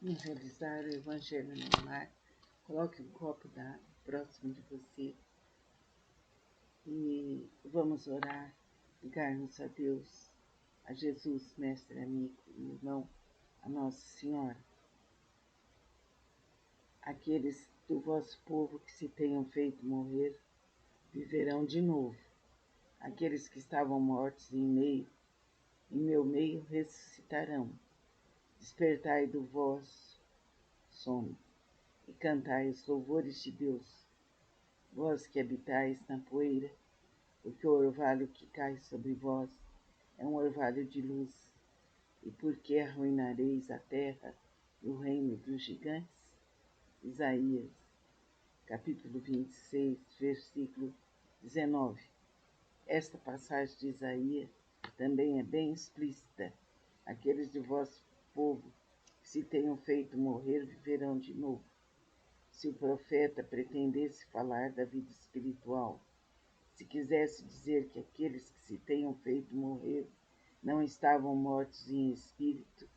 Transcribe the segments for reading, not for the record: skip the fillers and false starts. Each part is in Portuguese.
Vamos realizar o Evangelho no lar. Coloque um copo d'água próximo de você e vamos orar, ligar-nos a Deus, a Jesus, mestre, amigo e irmão, a Nossa Senhora. Aqueles do vosso povo que se tenham feito morrer, viverão de novo. Aqueles que estavam mortos em meu meio, ressuscitarão. Despertai do vosso sono e cantai os louvores de Deus, vós que habitais na poeira, porque o orvalho que cai sobre vós é um orvalho de luz, e porque arruinareis a terra e o reino dos gigantes? Isaías, capítulo 26, versículo 19. Esta passagem de Isaías também é bem explícita. Aqueles de vosso povo que se tenham feito morrer viverão de novo. Se o profeta pretendesse falar da vida espiritual, se quisesse dizer que aqueles que se tenham feito morrer não estavam mortos em espírito,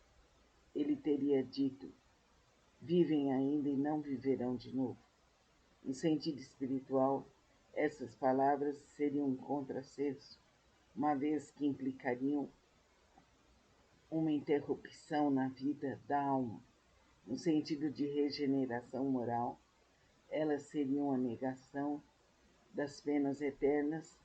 ele teria dito: vivem ainda e não viverão de novo. No sentido espiritual, essas palavras seriam um contrassenso, uma vez que implicariam uma interrupção na vida da alma. No sentido de regeneração moral, elas seriam a negação das penas eternas,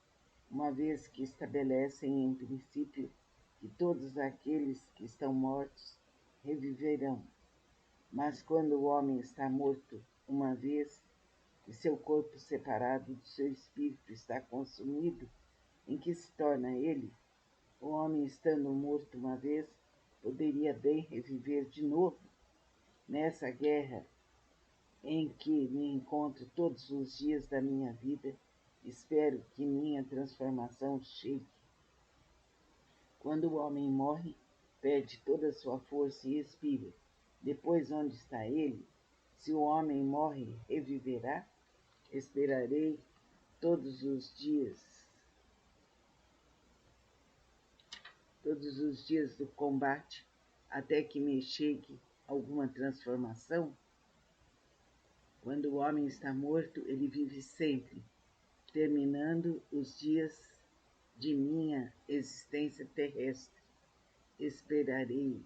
uma vez que estabelecem em princípio que todos aqueles que estão mortos reviverão. Mas quando o homem está morto uma vez, e seu corpo separado do seu espírito está consumido, em que se torna ele? O homem, estando morto uma vez, poderia bem reviver de novo? Nessa guerra em que me encontro todos os dias da minha vida, espero que minha transformação chegue. Quando o homem morre, perde toda a sua força e expira. Depois, onde está ele? Se o homem morre, reviverá? Esperarei todos os dias do combate, até que me chegue alguma transformação? Quando o homem está morto, ele vive sempre, terminando os dias de minha existência terrestre. Esperarei,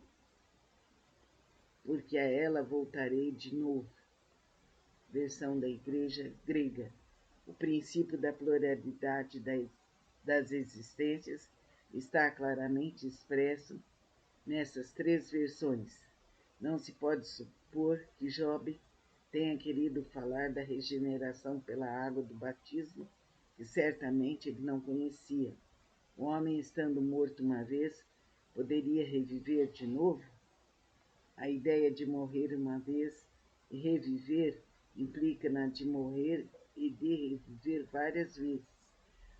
porque a ela voltarei de novo. Versão da Igreja Grega. O princípio da pluralidade das existências está claramente expresso nessas três versões. Não se pode supor que Job tenha querido falar da regeneração pela água do batismo, que certamente ele não conhecia. O homem, estando morto uma vez, poderia reviver de novo? A ideia de morrer uma vez e reviver implica na de morrer e de reviver várias vezes.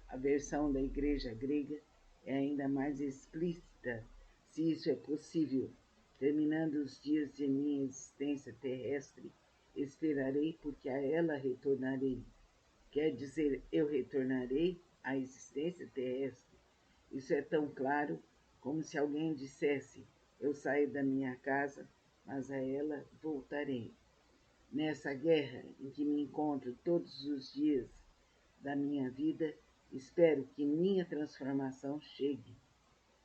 A versão da Igreja Grega é ainda mais explícita, se isso é possível. Terminando os dias de minha existência terrestre, esperarei, porque a ela retornarei. Quer dizer, eu retornarei à existência terrestre. Isso é tão claro como se alguém dissesse: eu saio da minha casa, mas a ela voltarei. Nessa guerra em que me encontro todos os dias da minha vida, espero que minha transformação chegue.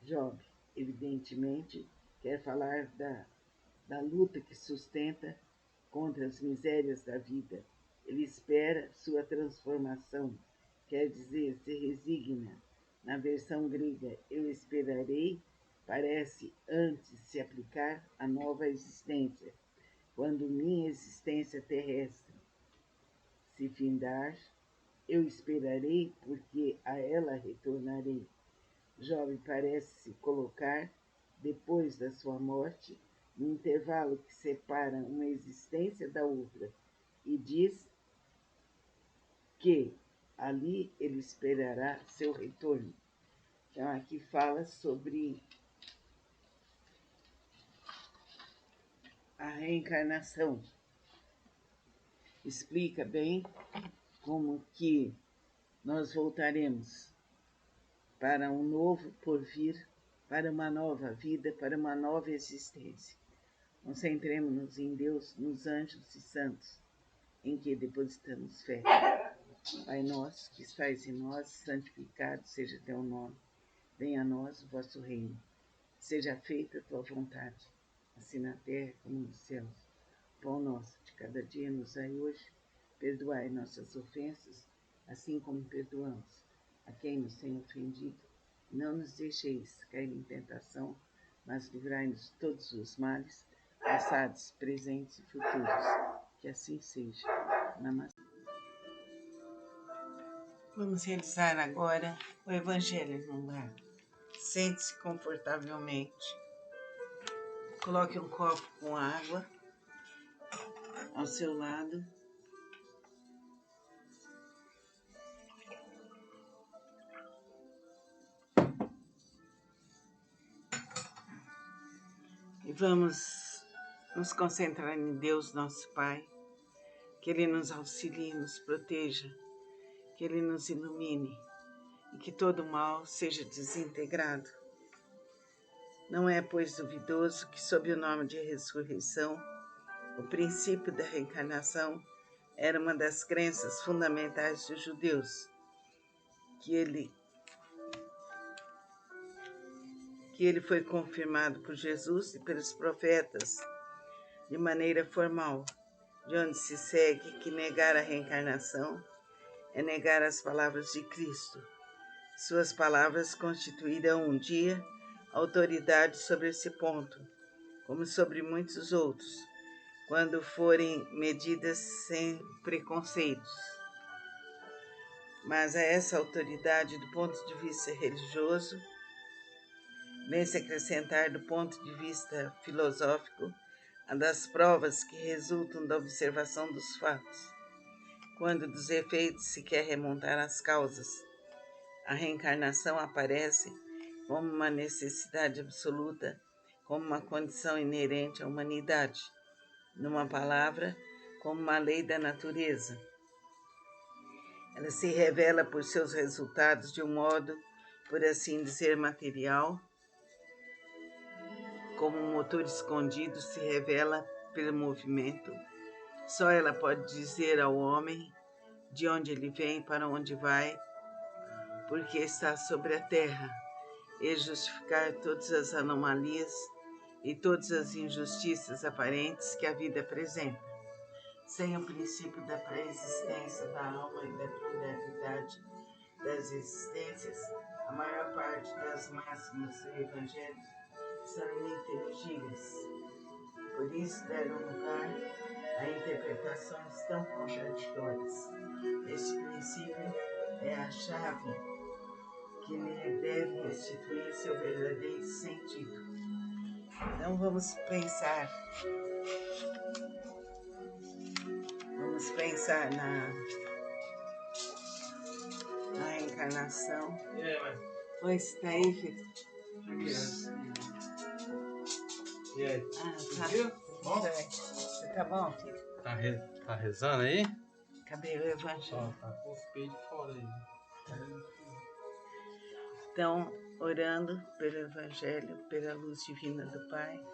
Job, evidentemente, quer falar da luta que sustenta contra as misérias da vida. Ele espera sua transformação, quer dizer, se resigna. Na versão grega, eu esperarei, parece antes se aplicar à nova existência. Quando minha existência terrestre se findar, eu esperarei, porque a ela retornarei. Job parece se colocar, depois da sua morte, no intervalo que separa uma existência da outra, e diz que ali ele esperará seu retorno. Então, aqui fala sobre a reencarnação. Explica bem como que nós voltaremos para um novo porvir, para uma nova vida, para uma nova existência. Concentremos-nos em Deus, nos anjos e santos, em que depositamos fé. Pai nosso, que estais em nós, santificado seja teu nome. Venha a nós o vosso reino. Seja feita a tua vontade, assim na terra como nos céus. Pão nosso de cada dia nos dai hoje. Perdoai nossas ofensas, assim como perdoamos a quem nos tem ofendido. Não nos deixeis cair em tentação, mas livrai-nos de todos os males, passados, presentes e futuros. Que assim seja. Namastê. Vamos realizar agora o Evangelho no lar. Sente-se confortavelmente. Coloque um copo com água ao seu lado. E vamos nos concentrar em Deus, nosso Pai, que Ele nos auxilie, nos proteja, que Ele nos ilumine e que todo mal seja desintegrado. Não é, pois, duvidoso que, sob o nome de ressurreição, o princípio da reencarnação era uma das crenças fundamentais dos judeus, que ele foi confirmado por Jesus e pelos profetas de maneira formal, de onde se segue que negar a reencarnação é negar as palavras de Cristo. Suas palavras constituíram um dia autoridade sobre esse ponto, como sobre muitos outros, quando forem medidas sem preconceitos. Mas a essa autoridade, do ponto de vista religioso, vem-se acrescentar, do ponto de vista filosófico, a das provas que resultam da observação dos fatos. Quando dos efeitos se quer remontar às causas, a reencarnação aparece como uma necessidade absoluta, como uma condição inerente à humanidade. Numa palavra, como uma lei da natureza. Ela se revela por seus resultados de um modo, por assim dizer, material, como um motor escondido se revela pelo movimento. Só ela pode dizer ao homem de onde ele vem, para onde vai, porque está sobre a terra, e justificar todas as anomalias e todas as injustiças aparentes que a vida apresenta. Sem o princípio da pré-existência da alma e da pluralidade das existências, a maior parte das máximas do Evangelho são ininteligíveis. Por isso deram lugar a interpretações tão contraditórias. Este princípio é a chave que lhe deve restituir seu verdadeiro sentido. Então vamos pensar na reencarnação. Pois tá aí, filho? E aí? Tá. Você tá bom, filho? Tá rezando aí? Cadê o Evangelho? Tá com os peitos fora aí. Então, orando pelo Evangelho, pela luz divina do Pai,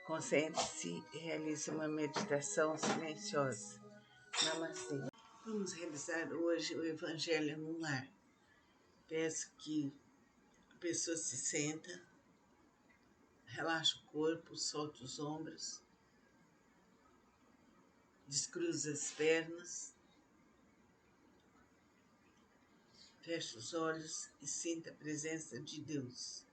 concentre-se e realize uma meditação silenciosa. Namastê. Vamos realizar hoje o Evangelho no lar. Peço que a pessoa se senta, relaxa o corpo, solta os ombros, descruza as pernas, feche os olhos e sinta a presença de Deus.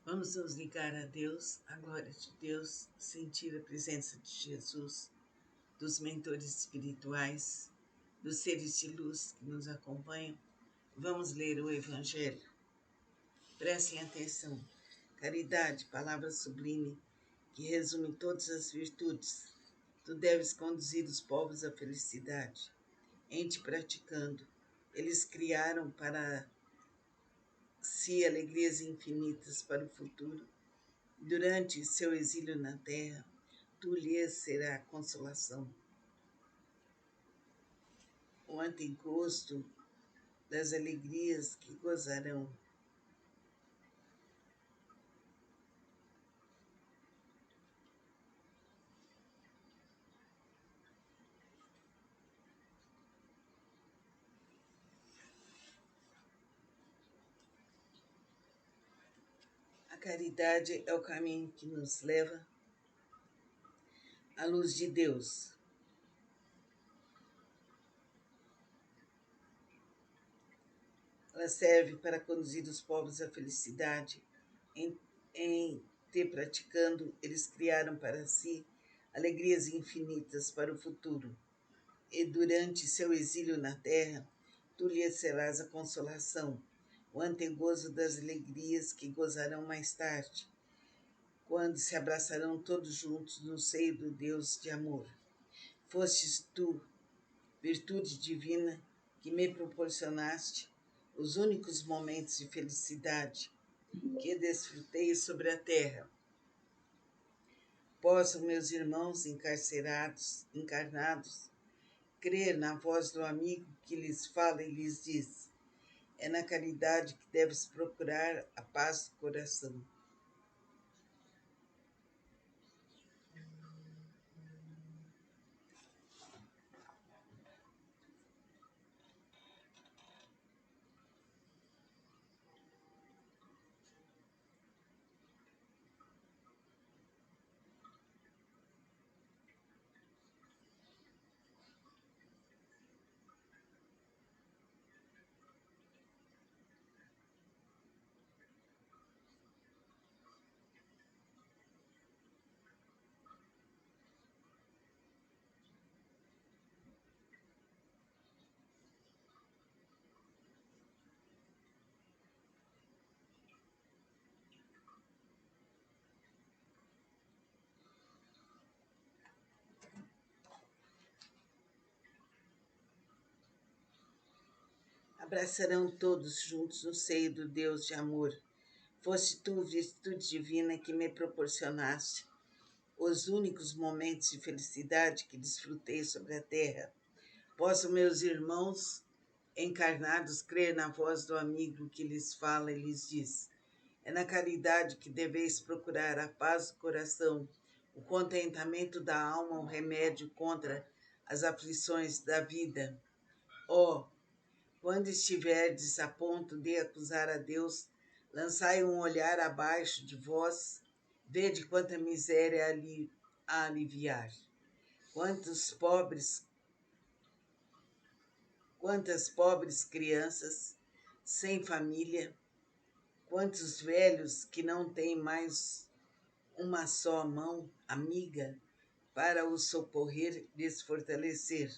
Vamos nos ligar a Deus, a glória de Deus, sentir a presença de Jesus, dos mentores espirituais, dos seres de luz que nos acompanham. Vamos ler o Evangelho. Prestem atenção. Caridade, palavra sublime, que resume todas as virtudes. Tu deves conduzir os povos à felicidade. Em te praticando, eles criaram para si alegrias infinitas para o futuro. Durante seu exílio na terra, tu lhes será consolação. O antegosto das alegrias que gozarão. A caridade é o caminho que nos leva à luz de Deus. Ela serve para conduzir os povos à felicidade. Em te praticando, eles criaram para si alegrias infinitas para o futuro. E durante seu exílio na terra, tu lhes serás a consolação, o antegozo das alegrias que gozarão mais tarde, quando se abraçarão todos juntos no seio do Deus de amor. Fostes tu, virtude divina, que me proporcionaste os únicos momentos de felicidade que desfrutei sobre a terra. Possam meus irmãos encarnados, crer na voz do amigo que lhes fala e lhes diz: é na caridade que deves procurar a paz do coração. Abraçarão todos juntos no seio do Deus de amor. Foste tu, virtude divina, que me proporcionaste os únicos momentos de felicidade que desfrutei sobre a terra. Possam meus irmãos encarnados crer na voz do amigo que lhes fala e lhes diz: é na caridade que deveis procurar a paz do coração, o contentamento da alma, o remédio contra as aflições da vida. Quando estiverdes a ponto de acusar a Deus, lançai um olhar abaixo de vós, vede quanta miséria a aliviar. Quantas pobres crianças sem família, quantos velhos que não têm mais uma só mão amiga para os socorrer e lhes fortalecer.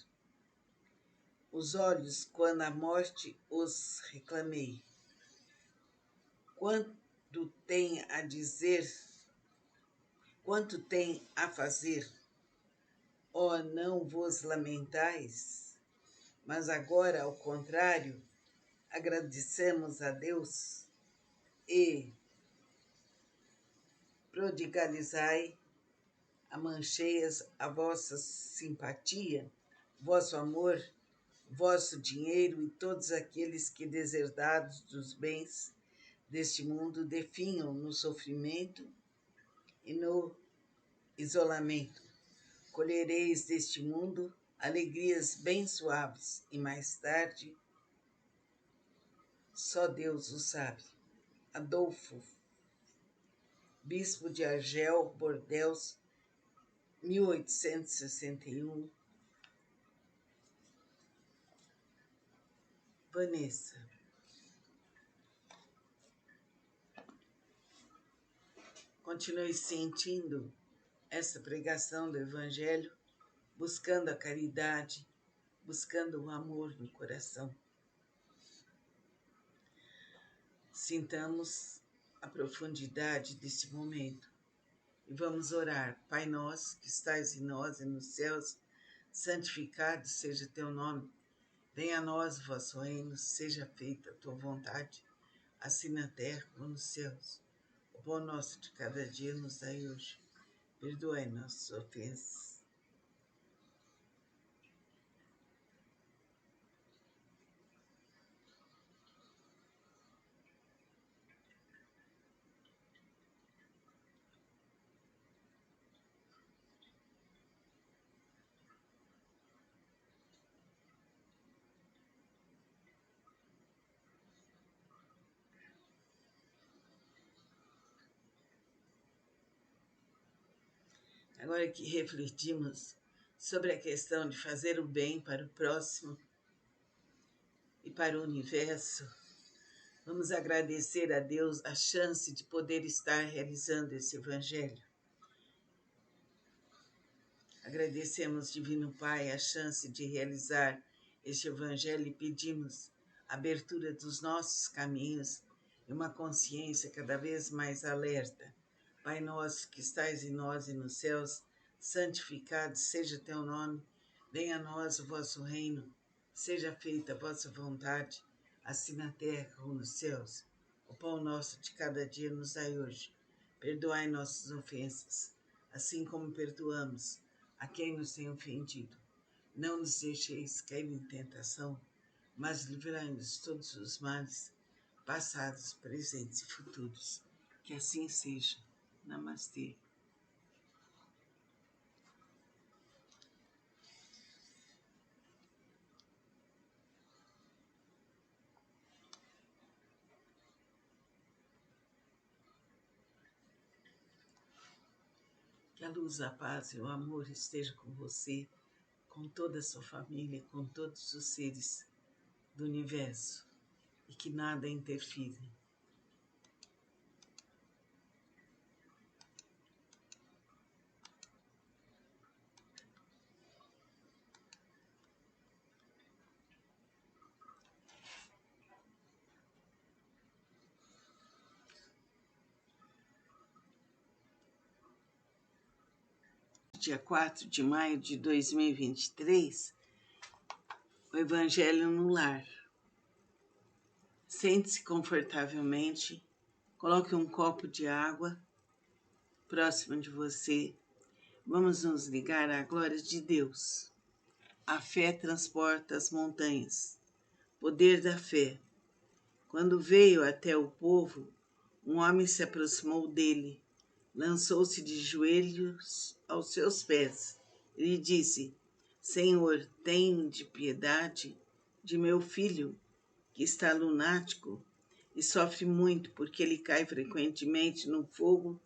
Os olhos, quando a morte os reclamei. Quanto tem a dizer, quanto tem a fazer, não vos lamentais, mas agora, ao contrário, agradecemos a Deus e prodigalizai a mancheias a vossa simpatia, vosso amor, vosso dinheiro e todos aqueles que, deserdados dos bens deste mundo, definham no sofrimento e no isolamento. Colhereis deste mundo alegrias bem suaves e mais tarde só Deus o sabe. Adolfo, bispo de Argel, Bordeaux, 1861. Vanessa. Continue sentindo essa pregação do Evangelho, buscando a caridade, buscando o amor no coração. Sintamos a profundidade deste momento e vamos orar. Pai nosso, que estais em nós e nos céus, santificado seja teu nome. Venha a nós o vosso reino, seja feita a tua vontade, assim na terra como nos céus. O pão nosso de cada dia nos dai hoje. Perdoai nossas ofensas. Agora que refletimos sobre a questão de fazer o bem para o próximo e para o universo, vamos agradecer a Deus a chance de poder estar realizando esse Evangelho. Agradecemos, Divino Pai, a chance de realizar este Evangelho e pedimos a abertura dos nossos caminhos e uma consciência cada vez mais alerta. Pai nosso que estais em nós e nos céus, santificado seja teu nome, venha a nós o vosso reino, seja feita a vossa vontade, assim na terra como nos céus. O pão nosso de cada dia nos dai hoje. Perdoai nossas ofensas, assim como perdoamos a quem nos tem ofendido. Não nos deixeis cair em tentação, mas livrai-nos de todos os males, passados, presentes e futuros. Que assim seja. Namastê. Que a luz, a paz e o amor estejam com você, com toda a sua família, com todos os seres do universo, e que nada interfira. Dia 4 de maio de 2023, o Evangelho no Lar. Sente-se confortavelmente, coloque um copo de água próximo de você. Vamos nos ligar à glória de Deus. A fé transporta as montanhas. Poder da fé. Quando veio até o povo, um homem se aproximou dele, lançou-se de joelhos aos seus pés e lhe disse: Senhor, tem de piedade de meu filho, que está lunático e sofre muito porque ele cai frequentemente no fogo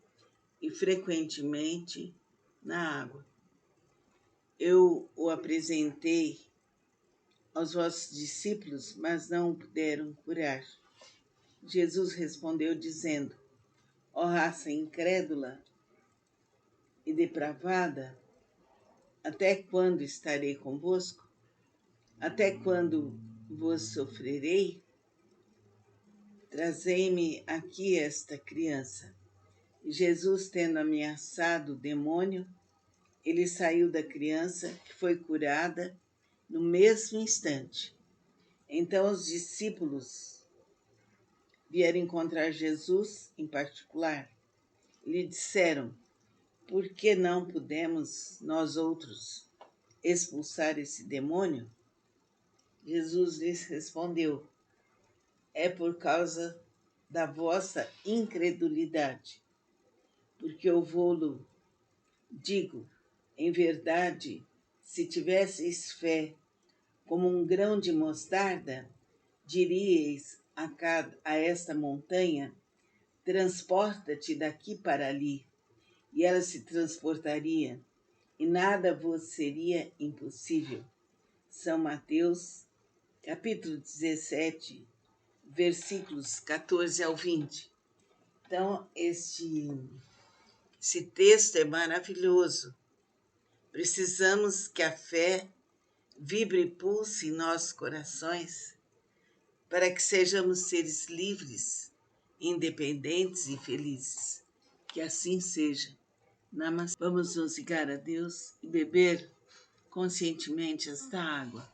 e frequentemente na água. Eu o apresentei aos vossos discípulos, mas não o puderam curar. Jesus respondeu dizendo: Ó raça incrédula e depravada, até quando estarei convosco? Até quando vos sofrerei? Trazei-me aqui esta criança. E Jesus, tendo ameaçado o demônio, ele saiu da criança, que foi curada no mesmo instante. Então os discípulos vieram encontrar Jesus em particular. Lhe disseram: Por que não pudemos nós outros expulsar esse demônio? Jesus lhes respondeu: É por causa da vossa incredulidade, porque eu vou-lo digo, em verdade, se tivesseis fé como um grão de mostarda, diríeis a esta montanha: transporta-te daqui para ali, e ela se transportaria, e nada vos seria impossível. São Mateus, capítulo 17, versículos 14 ao 20. Então, esse texto é maravilhoso. Precisamos que a fé vibre e pulse em nossos corações para que sejamos seres livres, independentes e felizes. Que assim seja. Namastê. Vamos nos ligar a Deus e beber conscientemente esta água.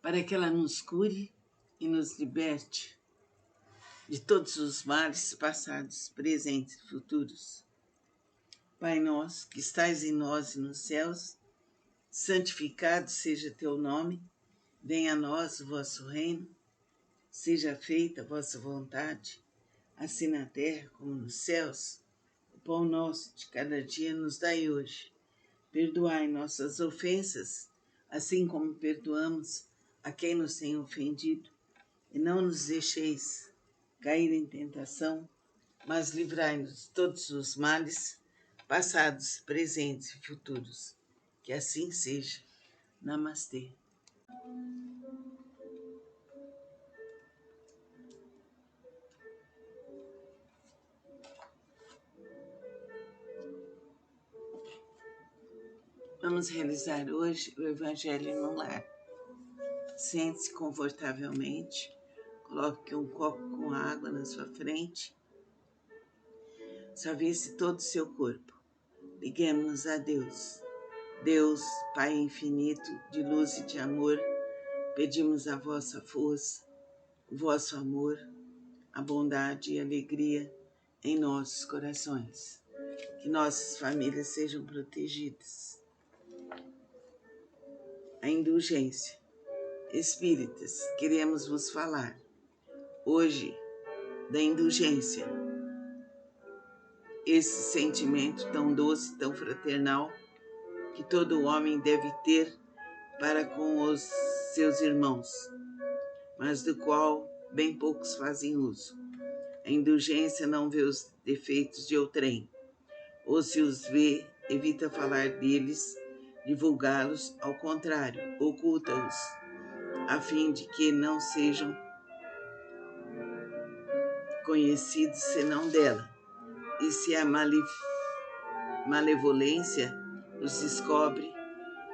para que ela nos cure e nos liberte de todos os males passados, presentes e futuros. Pai nosso, que estais em nós e nos céus, santificado seja teu nome, venha a nós o vosso reino, seja feita a vossa vontade, assim na terra como nos céus. O pão nosso de cada dia nos dai hoje. Perdoai nossas ofensas, assim como perdoamos a quem nos tem ofendido. E não nos deixeis cair em tentação, mas livrai-nos de todos os males, passados, presentes e futuros. Que assim seja. Namastê. Vamos realizar hoje o Evangelho no Lar. Sente-se confortavelmente, coloque um copo com água na sua frente, suavice todo o seu corpo. Liguemos-nos a Deus. Deus, Pai infinito, de luz e de amor, pedimos a vossa força, o vosso amor, a bondade e a alegria em nossos corações. Que nossas famílias sejam protegidas. A indulgência. Espíritas, queremos vos falar hoje da indulgência. Esse sentimento tão doce, tão fraternal, que todo homem deve ter para com os seus irmãos, mas do qual bem poucos fazem uso. A indulgência não vê os defeitos de outrem, ou se os vê, evita falar deles, divulgá-los, ao contrário, oculta-os, a fim de que não sejam conhecidos senão dela. E se a malevolência os descobre,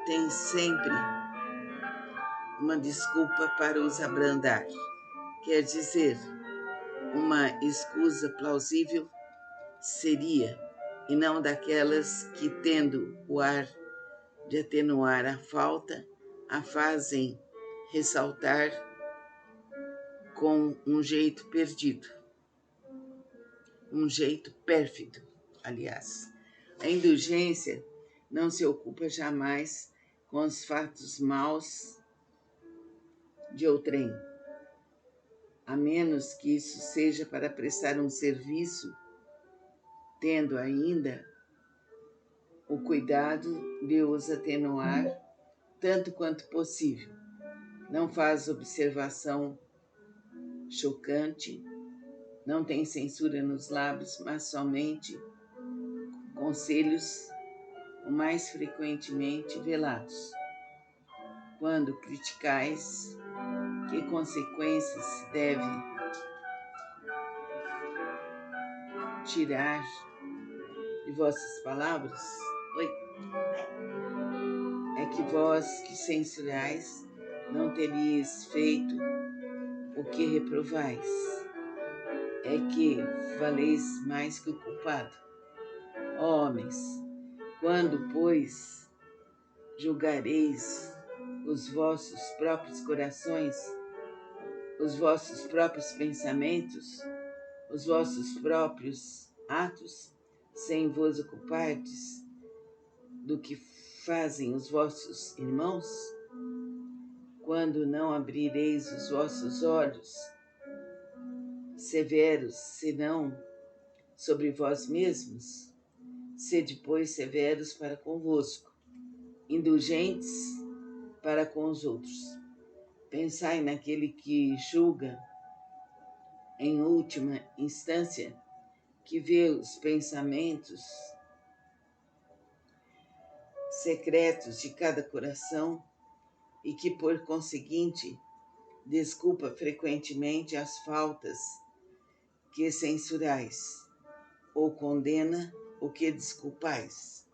tem sempre uma desculpa para os abrandar. Quer dizer, uma escusa plausível seria, e não daquelas que, tendo o ar de atenuar a falta, a fazem ressaltar com um jeito perdido, um jeito pérfido, aliás. A indulgência não se ocupa jamais com os fatos maus de outrem, a menos que isso seja para prestar um serviço, tendo ainda o cuidado de os atenuar tanto quanto possível. Não faz observação chocante, não tem censura nos lábios, mas somente conselhos o mais frequentemente velados. Quando criticais, que consequências se deve tirar de vossas palavras? É que vós que censurais não teríeis feito o que reprovais. É que valeis mais que o culpado. Ó homens, quando, pois, julgareis os vossos próprios corações, os vossos próprios pensamentos, os vossos próprios atos, sem vos ocupardes do que fazem os vossos irmãos, quando não abrireis os vossos olhos, severos, senão sobre vós mesmos, sede, pois, severos para convosco, indulgentes para com os outros. Pensai naquele que julga, em última instância, que vê os pensamentos secretos de cada coração e que, por conseguinte, desculpa frequentemente as faltas que censurais, ou condena o que desculpais,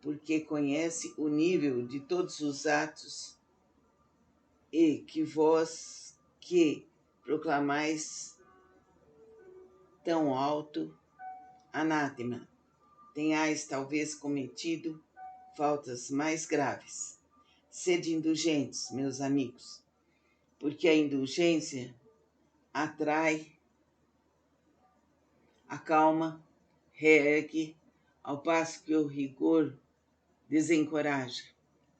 porque conhece o nível de todos os atos e que vós que proclamais tão alto anátema, tenhais talvez cometido faltas mais graves. Sede indulgentes, meus amigos, porque a indulgência atrai, acalma, reergue, ao passo que o rigor desencoraja,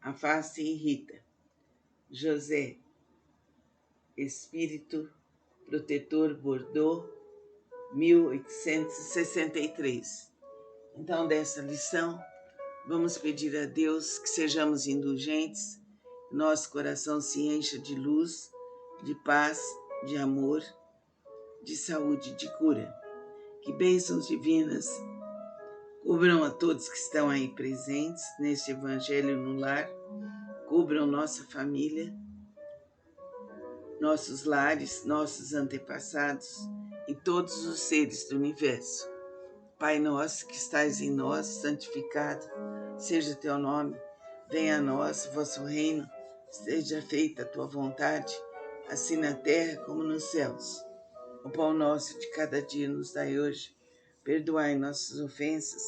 afasta e irrita. José, Espírito Protetor, Bordeaux, 1863. Então, dessa lição, vamos pedir a Deus que sejamos indulgentes, nosso coração se encha de luz, de paz, de amor, de saúde, de cura. Que bênçãos divinas cubram a todos que estão aí presentes neste Evangelho no Lar, cubram nossa família, nossos lares, nossos antepassados e todos os seres do universo. Pai nosso que estais em nós, santificado seja teu nome, venha a nós o vosso reino, seja feita a tua vontade, assim na terra como nos céus. O pão nosso de cada dia nos dai hoje, perdoai nossas ofensas,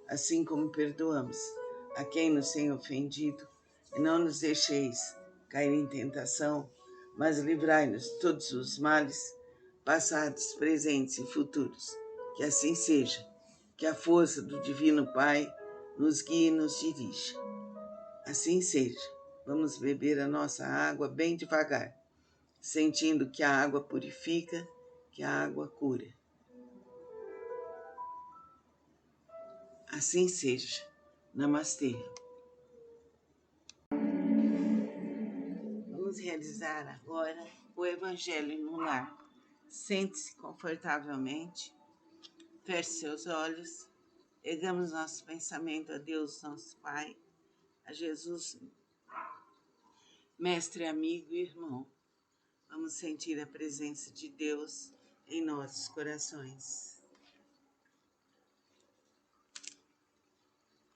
assim como perdoamos a quem nos tem ofendido, e não nos deixeis cair em tentação, mas livrai-nos de todos os males, passados, presentes e futuros. Que assim seja, que a força do Divino Pai nos guie e nos dirija. Assim seja. Vamos beber a nossa água bem devagar, sentindo que a água purifica, que a água cura. Assim seja. Namastê. Vamos realizar agora o Evangelho no Lar. Sente-se confortavelmente, feche seus olhos, ergamos nosso pensamento a Deus, nosso Pai, a Jesus, mestre, amigo e irmão. Vamos sentir a presença de Deus em nossos corações.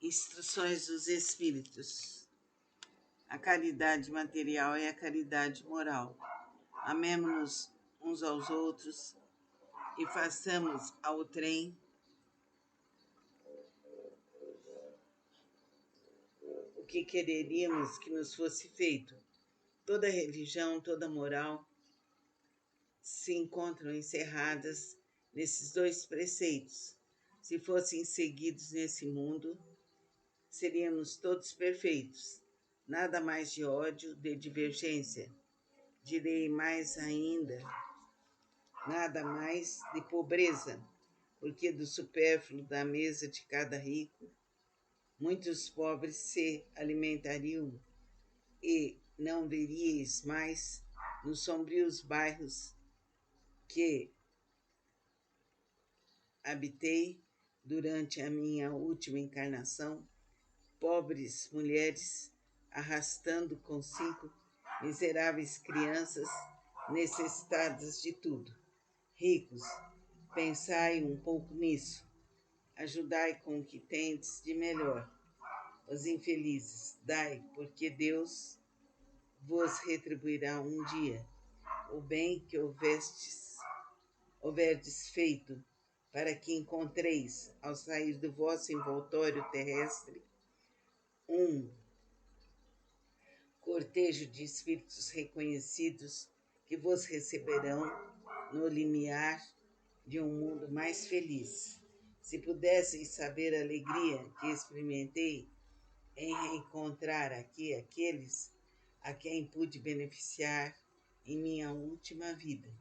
Instruções dos Espíritos. A caridade material é a caridade moral. Amemo-nos uns aos outros e façamos ao trem o que quereríamos que nos fosse feito. Toda religião, toda moral se encontram encerradas nesses dois preceitos. Se fossem seguidos nesse mundo, seríamos todos perfeitos. Nada mais de ódio, de divergência. Direi mais ainda, nada mais de pobreza, porque do supérfluo da mesa de cada rico, muitos pobres se alimentariam e não veríeis mais nos sombrios bairros que habitei durante a minha última encarnação, pobres mulheres arrastando consigo miseráveis crianças necessitadas de tudo. Ricos, pensai um pouco nisso. Ajudai com o que tendes de melhor. Os infelizes, dai, porque Deus vos retribuirá um dia o bem que houverdes feito, para que encontreis, ao sair do vosso envoltório terrestre, um cortejo de espíritos reconhecidos que vos receberão no limiar de um mundo mais feliz. Se pudesseis saber a alegria que experimentei em reencontrar aqui aqueles a quem pude beneficiar em minha última vida.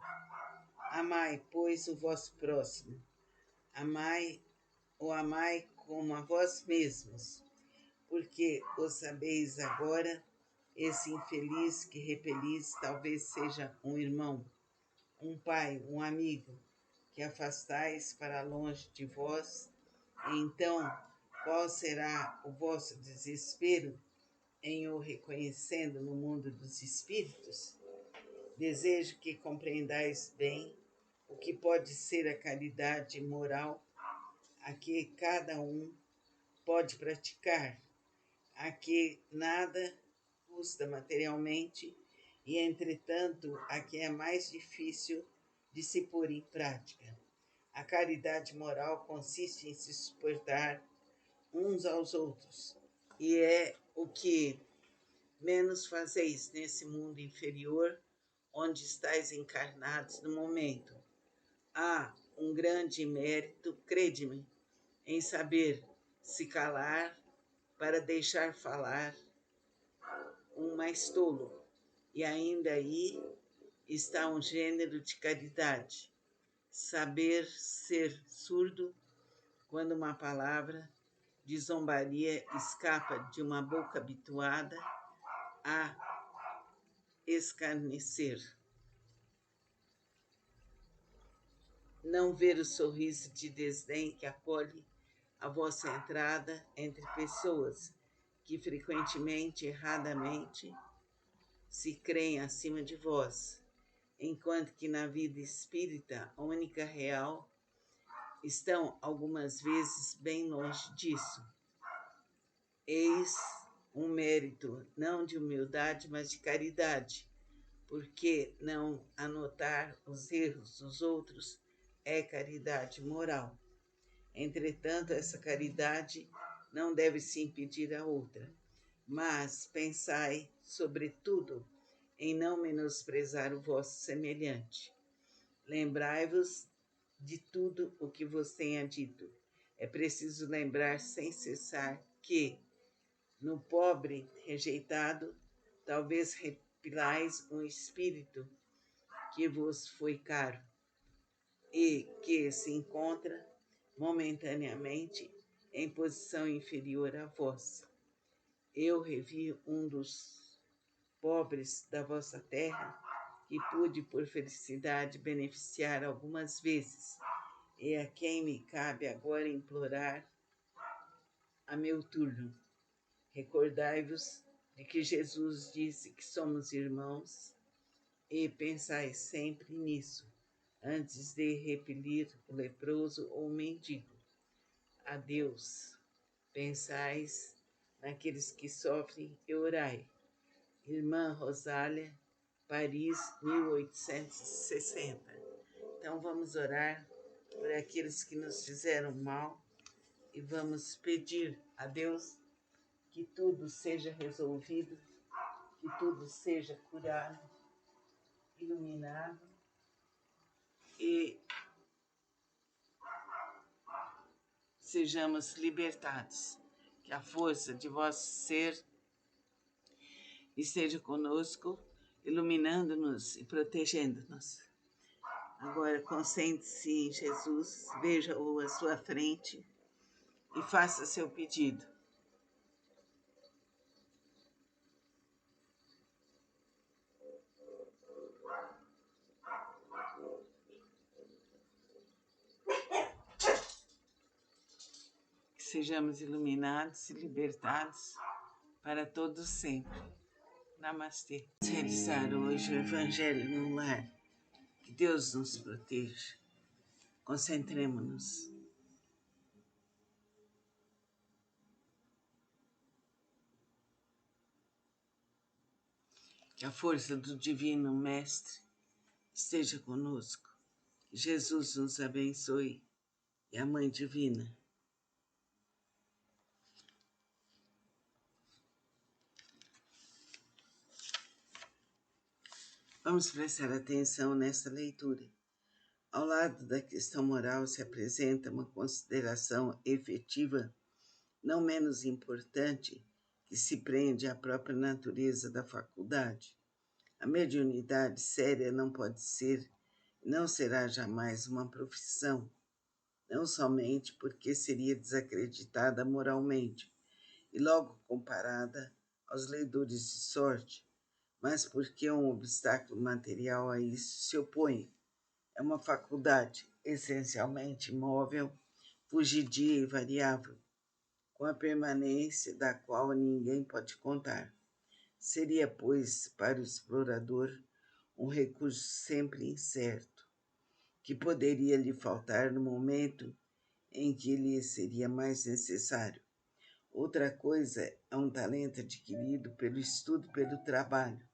Amai, pois, o vosso próximo. Amai como a vós mesmos, porque o sabeis agora. Esse infeliz que repelis talvez seja um irmão, um pai, um amigo, que afastais para longe de vós. E então, qual será o vosso desespero em o reconhecendo no mundo dos espíritos? Desejo que compreendais bem o que pode ser a caridade moral a que cada um pode praticar, a que nada custa materialmente e, entretanto, a que é mais difícil de se pôr em prática. A caridade moral consiste em se suportar uns aos outros e é o que menos fazeis nesse mundo inferior, onde estáis encarnados no momento. Há um grande mérito, crede-me, em saber se calar para deixar falar um mais tolo. E ainda aí está um gênero de caridade. Saber ser surdo quando uma palavra de zombaria escapa de uma boca habituada a escarnecer. Não ver o sorriso de desdém que acolhe a vossa entrada entre pessoas que frequentemente, erradamente, se creem acima de vós, enquanto que na vida espírita, a única real, estão algumas vezes bem longe disso. Eis um mérito não de humildade, mas de caridade, porque não anotar os erros dos outros é caridade moral. Entretanto, essa caridade não deve se impedir a outra, mas pensai, sobretudo, em não menosprezar o vosso semelhante. Lembrai-vos de tudo o que vos tenha dito. É preciso lembrar sem cessar que, no pobre rejeitado, talvez repilais um espírito que vos foi caro e que se encontra momentaneamente em posição inferior à vossa. Eu revi um dos pobres da vossa terra que pude, por felicidade, beneficiar algumas vezes, e a quem me cabe agora implorar a meu turno. Recordai-vos de que Jesus disse que somos irmãos e pensai sempre nisso, antes de repelir o leproso ou o mendigo. Adeus. Pensais naqueles que sofrem e orai. Irmã Rosália, Paris, 1860. Então vamos orar por aqueles que nos fizeram mal e vamos pedir a Deus que tudo seja resolvido, que tudo seja curado, iluminado e sejamos libertados. Que a força de vosso ser esteja conosco, iluminando-nos e protegendo-nos. Agora, concentre-se em Jesus, veja-o à sua frente e faça seu pedido. Que sejamos iluminados e libertados para todos sempre. Namastê. Vamos realizar hoje o Evangelho no lar. Que Deus nos proteja. Concentremos-nos. Que a força do Divino Mestre esteja conosco. Que Jesus nos abençoe e a Mãe Divina. Vamos prestar atenção nessa leitura. Ao lado da questão moral se apresenta uma consideração efetiva, não menos importante, que se prende à própria natureza da faculdade. A mediunidade séria não pode ser, não será jamais uma profissão, não somente porque seria desacreditada moralmente e logo comparada aos leitores de sorte, mas porque um obstáculo material a isso se opõe. É uma faculdade essencialmente móvel, fugidia e variável, com a permanência da qual ninguém pode contar. Seria, pois, para o explorador um recurso sempre incerto, que poderia lhe faltar no momento em que lhe seria mais necessário. Outra coisa é um talento adquirido pelo estudo, pelo trabalho,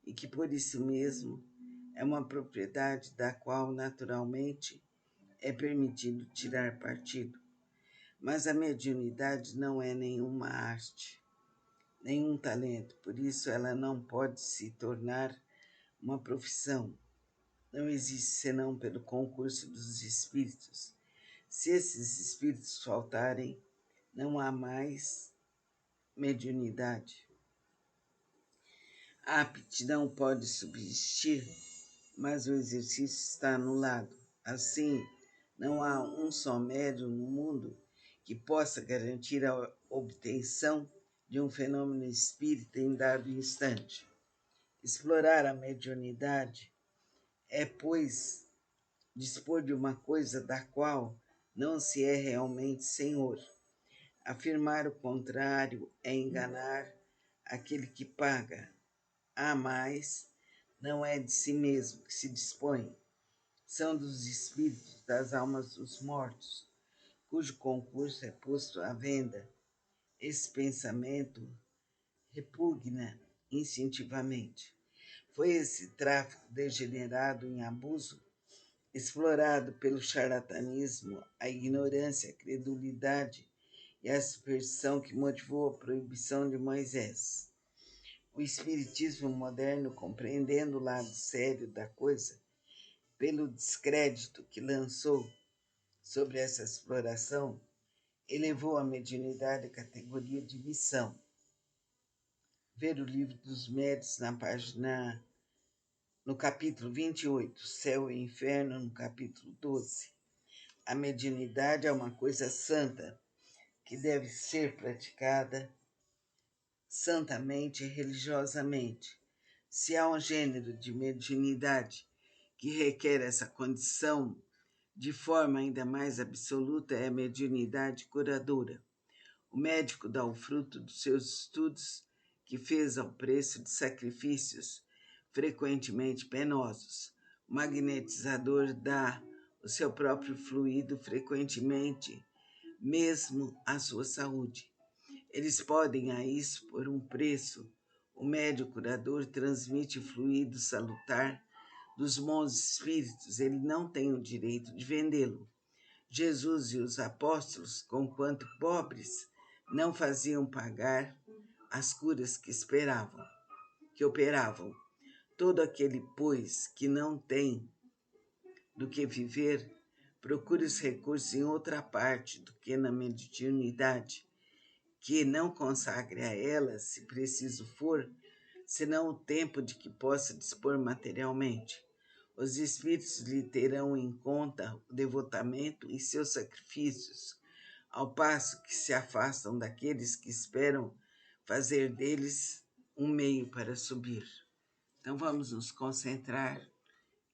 e que por isso mesmo é uma propriedade da qual naturalmente é permitido tirar partido. Mas a mediunidade não é nenhuma arte, nenhum talento, por isso ela não pode se tornar uma profissão. Não existe senão pelo concurso dos espíritos. Se esses espíritos faltarem, não há mais mediunidade. A aptidão pode subsistir, mas o exercício está anulado. Assim, não há um só médium no mundo que possa garantir a obtenção de um fenômeno espírita em dado instante. Explorar a mediunidade é, pois, dispor de uma coisa da qual não se é realmente senhor. Afirmar o contrário é enganar aquele que paga. A mais, não é de si mesmo que se dispõe, são dos espíritos das almas dos mortos, cujo concurso é posto à venda. Esse pensamento repugna instintivamente. Foi esse tráfico degenerado em abuso, explorado pelo charlatanismo, a ignorância, a credulidade e a superstição que motivou a proibição de Moisés. O espiritismo moderno, compreendendo o lado sério da coisa, pelo descrédito que lançou sobre essa exploração, elevou a mediunidade à categoria de missão. Ver o Livro dos Médiuns no capítulo 28, Céu e Inferno, no capítulo 12. A mediunidade é uma coisa santa, que deve ser praticada santamente e religiosamente. Se há um gênero de mediunidade que requer essa condição de forma ainda mais absoluta, é a mediunidade curadora. O médico dá o fruto dos seus estudos, que fez ao preço de sacrifícios frequentemente penosos. O magnetizador dá o seu próprio fluido, frequentemente mesmo a sua saúde. Eles podem a isso por um preço. O médium curador transmite fluido salutar dos bons espíritos, ele não tem o direito de vendê-lo. Jesus e os apóstolos, conquanto pobres, não faziam pagar as curas que operavam. Todo aquele, pois, que não tem do que viver, procure os recursos em outra parte do que na mediunidade, que não consagre a ela, se preciso for, senão o tempo de que possa dispor materialmente. Os espíritos lhe terão em conta o devotamento e seus sacrifícios, ao passo que se afastam daqueles que esperam fazer deles um meio para subir. Então vamos nos concentrar,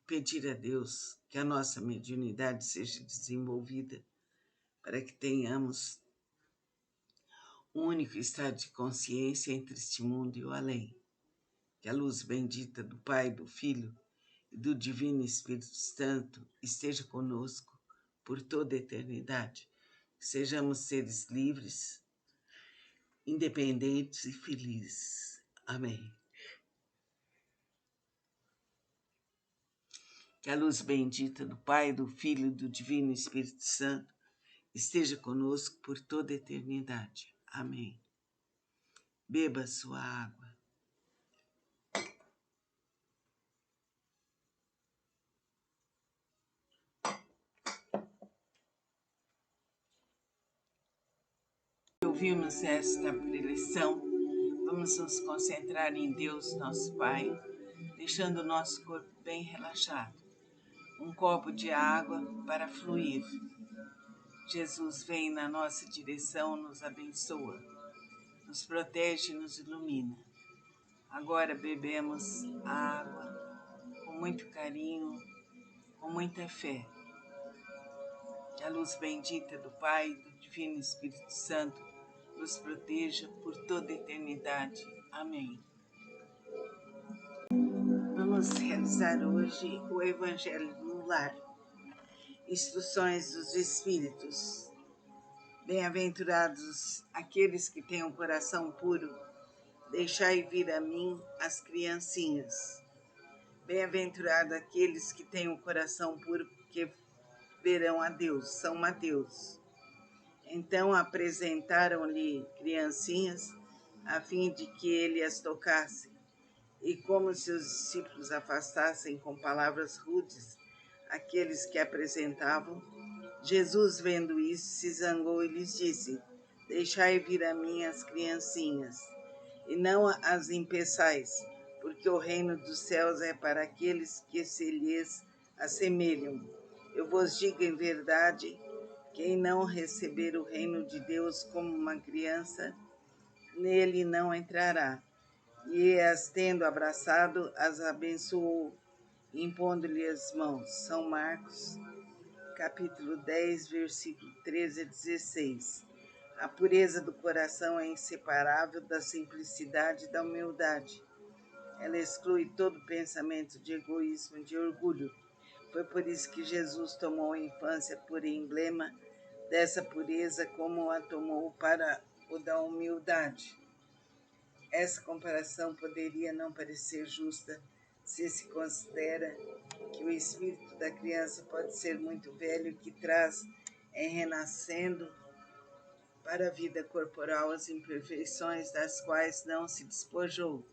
pedir a Deus que a nossa mediunidade seja desenvolvida para que tenhamos um único estado de consciência entre este mundo e o além. Que a luz bendita do Pai, do Filho e do Divino Espírito Santo esteja conosco por toda a eternidade. Que sejamos seres livres, independentes e felizes. Amém. Que a luz bendita do Pai, do Filho e do Divino Espírito Santo esteja conosco por toda a eternidade. Amém. Beba sua água. Ouvimos esta preleção, vamos nos concentrar em Deus, nosso Pai, deixando o nosso corpo bem relaxado. Um copo de água para fluir. Jesus vem na nossa direção, nos abençoa, nos protege e nos ilumina. Agora bebemos a água com muito carinho, com muita fé. Que a luz bendita do Pai e do Divino Espírito Santo nos proteja por toda a eternidade. Amém. Vamos realizar hoje o Evangelho no Lar. Instruções dos Espíritos. Bem-aventurados aqueles que têm um coração puro, deixai vir a mim as criancinhas. Bem-aventurados aqueles que têm um coração puro, porque verão a Deus. São Mateus. Então apresentaram-lhe criancinhas, a fim de que ele as tocasse. E como seus discípulos afastassem com palavras rudes aqueles que apresentavam, Jesus, vendo isso, se zangou e lhes disse: Deixai vir a mim as criancinhas, e não as impeçais, porque o reino dos céus é para aqueles que se lhes assemelham. Eu vos digo em verdade, quem não receber o reino de Deus como uma criança, nele não entrará. E as tendo abraçado, as abençoou, impondo-lhe as mãos. São Marcos, capítulo 10, versículo 13 a 16. A pureza do coração é inseparável da simplicidade e da humildade. Ela exclui todo pensamento de egoísmo e de orgulho. Foi por isso que Jesus tomou a infância por emblema dessa pureza, como a tomou para o da humildade. Essa comparação poderia não parecer justa se se considera que o espírito da criança pode ser muito velho e que traz, em renascendo para a vida corporal, as imperfeições das quais não se despojou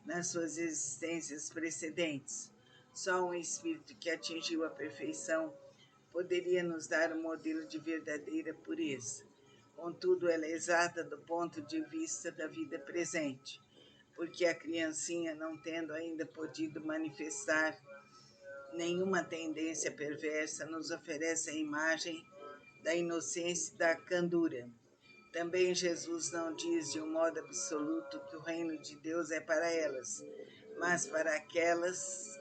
nas suas existências precedentes. Só um espírito que atingiu a perfeição poderia nos dar um modelo de verdadeira pureza. Contudo, ela é exata do ponto de vista da vida presente, porque a criancinha, não tendo ainda podido manifestar nenhuma tendência perversa, nos oferece a imagem da inocência e da candura. Também Jesus não diz de um modo absoluto que o reino de Deus é para elas, mas para aqueles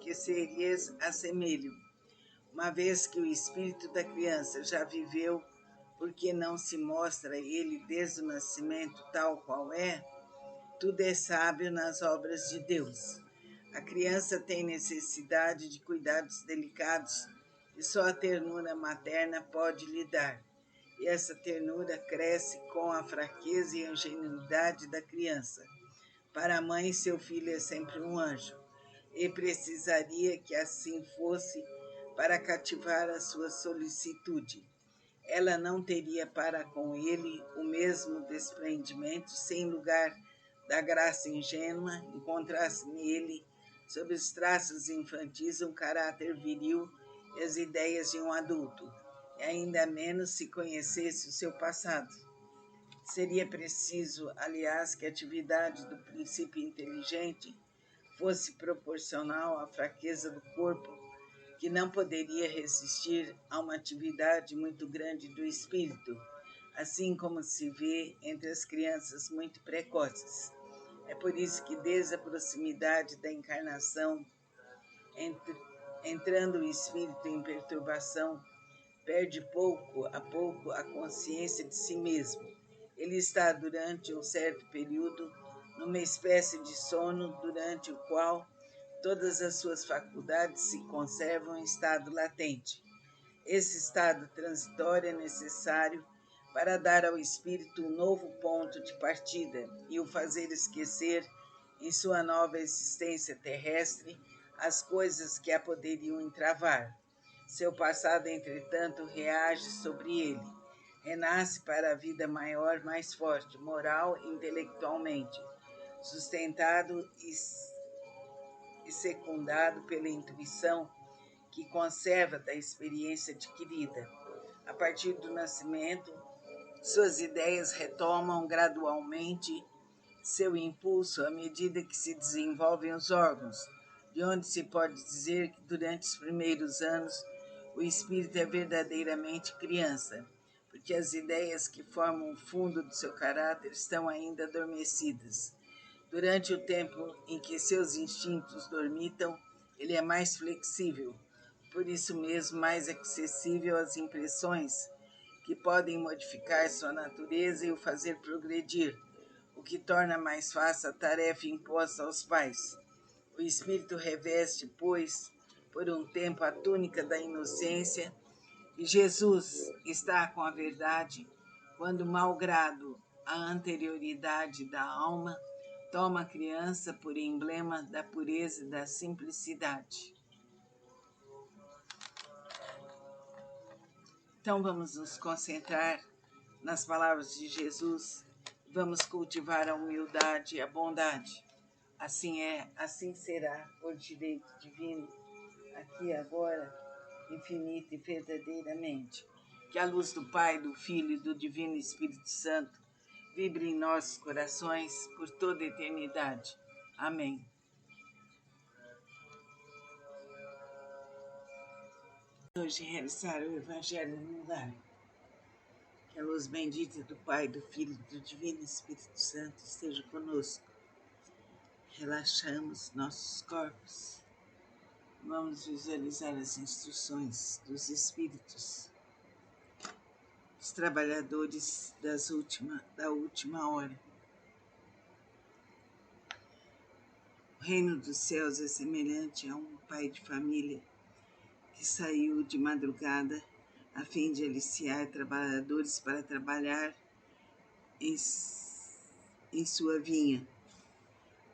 que se lhes assemelham. Uma vez que o espírito da criança já viveu, porque não se mostra ele desde o nascimento tal qual é, tudo é sábio nas obras de Deus. A criança tem necessidade de cuidados delicados e só a ternura materna pode lhe dar. E essa ternura cresce com a fraqueza e a ingenuidade da criança. Para a mãe, seu filho é sempre um anjo, e precisaria que assim fosse para cativar a sua solicitude. Ela não teria para com ele o mesmo desprendimento, sem lugar da graça ingênua, encontrasse nele, sob os traços infantis, um caráter viril e as ideias de um adulto, e ainda menos se conhecesse o seu passado. Seria preciso, aliás, que a atividade do princípio inteligente fosse proporcional à fraqueza do corpo, que não poderia resistir a uma atividade muito grande do espírito, assim como se vê entre as crianças muito precoces. É por isso que, desde a proximidade da encarnação, entrando o espírito em perturbação, perde pouco a pouco a consciência de si mesmo. Ele está, durante um certo período, numa espécie de sono durante o qual todas as suas faculdades se conservam em estado latente. Esse estado transitório é necessário para dar ao espírito um novo ponto de partida e o fazer esquecer, em sua nova existência terrestre, as coisas que a poderiam entravar. Seu passado, entretanto, reage sobre ele. Renasce para a vida maior, mais forte, moral e intelectualmente, sustentado e secundado pela intuição que conserva da experiência adquirida. A partir do nascimento, suas ideias retomam gradualmente seu impulso à medida que se desenvolvem os órgãos, de onde se pode dizer que durante os primeiros anos o espírito é verdadeiramente criança, porque as ideias que formam o fundo do seu caráter estão ainda adormecidas. Durante o tempo em que seus instintos dormitam, ele é mais flexível, por isso mesmo mais acessível às impressões que podem modificar sua natureza e o fazer progredir, o que torna mais fácil a tarefa imposta aos pais. O espírito reveste, pois, por um tempo a túnica da inocência, e Jesus está com a verdade quando, malgrado a anterioridade da alma, toma a criança por emblema da pureza e da simplicidade. Então vamos nos concentrar nas palavras de Jesus, vamos cultivar a humildade e a bondade. Assim é, assim será, por direito divino, aqui e agora, infinita e verdadeiramente. Que a luz do Pai, do Filho e do Divino Espírito Santo vibre em nossos corações por toda a eternidade. Amém. Hoje realizar o Evangelho no lar. Que a luz bendita do Pai, do Filho e do Divino Espírito Santo esteja conosco. Relaxamos nossos corpos. Vamos visualizar as instruções dos Espíritos, os trabalhadores da última hora. O reino dos céus é semelhante a um pai de família que saiu de madrugada a fim de aliciar trabalhadores para trabalhar em sua vinha,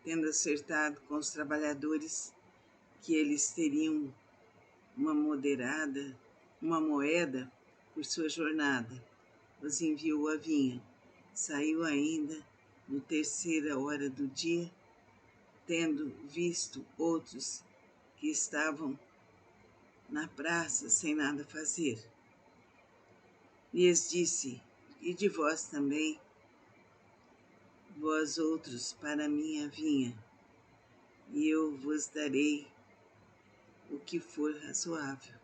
tendo acertado com os trabalhadores que eles teriam uma moeda por sua jornada. Os enviou à vinha. Saiu ainda no 3ª hora do dia, tendo visto outros que estavam na praça sem nada fazer. Lhes disse: ide vós também, vós outros, para a minha vinha, e eu vos darei o que for razoável.